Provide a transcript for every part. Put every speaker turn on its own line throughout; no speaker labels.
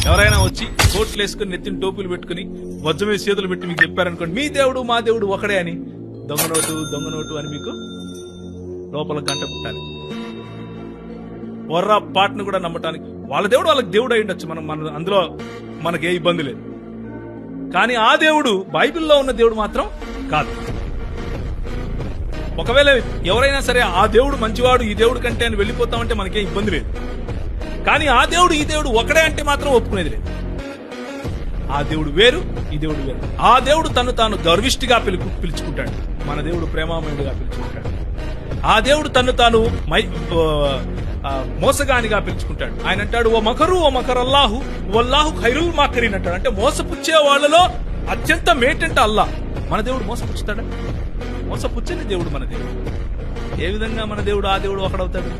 ఎవరైనా వచ్చి కోట్లు వేసుకుని నెత్తిన టోపులు పెట్టుకుని వజ్రమే చేతులు పెట్టి మీకు చెప్పారనుకోండి మీ దేవుడు మా దేవుడు ఒకడే అని, దొంగ నోటు అని మీకు లోపల గంట పుట్టాలి. పొర్రా పాటను కూడా నమ్మటానికి వాళ్ళ దేవుడు వాళ్ళకి దేవుడు అయి ఉండొచ్చు, మన అందులో మనకే ఇబ్బంది లేదు. కానీ ఆ దేవుడు బైబిల్లో ఉన్న దేవుడు మాత్రం కాదు. ఒకవేళ ఎవరైనా సరే ఆ దేవుడు మంచివాడు ఈ దేవుడు కంటే అని వెళ్ళిపోతామంటే మనకే ఇబ్బంది లేదు. కానీ ఆ దేవుడు ఈ దేవుడు ఒకడే అంటే మాత్రం ఒప్పుకునేది లేదు. ఆ దేవుడు వేరు, ఈ దేవుడు వేరు. ఆ దేవుడు తను తాను గర్విష్టిగా పిలుచుకుంటాడు, మన దేవుడు ప్రేమామయుడుగా పిలుచుకుంటాడు. ఆ దేవుడు తను తాను మోసగానిగా పిలుచుకుంటాడు. ఆయన అంటాడు ఓ మకర్ అల్లాహు వల్లాహు ఖైరుల్ మాకరీన్ అంటాడు. అంటే మోసపుచ్చే వాళ్ళలో అత్యంత మేటంటే అల్లా. మన దేవుడు మోసపుచ్చుతాడా? మోసపుచ్చని దేవుడు మన దేవుడు. ఏ విధంగా మన దేవుడు ఆ దేవుడు ఒకడవుతాడు?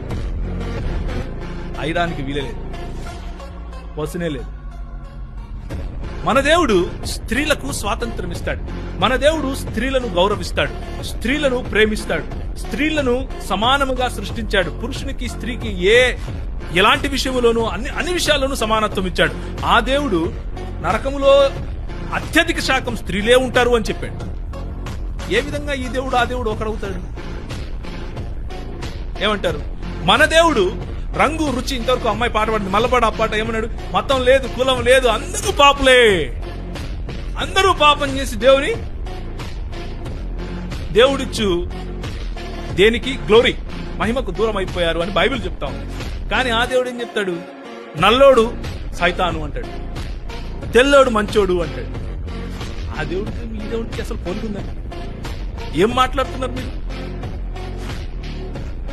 అయ్యడానికి వీలలేదు, వసనే లేదు. మన దేవుడు స్త్రీలకు స్వాతంత్రం ఇస్తాడు. మన దేవుడు స్త్రీలను గౌరవిస్తాడు, స్త్రీలను ప్రేమిస్తాడు, స్త్రీలను సమానముగా సృష్టించాడు. పురుషునికి స్త్రీకి ఎలాంటి విషయంలోనూ అన్ని విషయాల్లోనూ సమానత్వం ఇచ్చాడు. ఆ దేవుడు నరకములో అత్యధిక శాతం స్త్రీలే ఉంటారు అని చెప్పాడు. ఏ విధంగా ఈ దేవుడు ఆ దేవుడు ఒకడవుతాడు? ఏమంటారు? మన దేవుడు రంగు రుచి, ఇంతవరకు అమ్మాయి పాట పాడింది, మల్లపాడు ఆ పాట ఏమన్నాడు? మతం లేదు, కులం లేదు, అందరూ పాపులే, అందరూ పాపం చేసి దేవుడిచ్చు దేనికి గ్లోరీ మహిమకు దూరం అయిపోయారు అని బైబిల్ చెప్తా ఉంది. కానీ ఆ దేవుడు ఏం చెప్తాడు? నల్లోడు సైతాను అంటాడు, తెల్లోడు మంచోడు అంటాడు. ఆ దేవుడికి ఈ దేవుడికి అసలు పోలుకుందా? ఏం మాట్లాడుతున్నారు మీరు?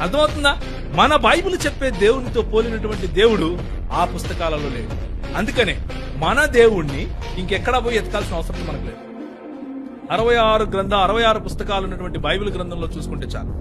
అర్థమవుతుందా? మన బైబిల్ చెప్పే దేవునితో పోలినటువంటి దేవుడు ఆ పుస్తకాలలో లేదు. అందుకనే మన దేవుణ్ణి ఇంకెక్కడా పోయి ఎతకాల్సిన అవసరం మనకు లేదు. 66 పుస్తకాలు ఉన్నటువంటి బైబిల్ గ్రంథంలో చూసుకుంటే చాలు.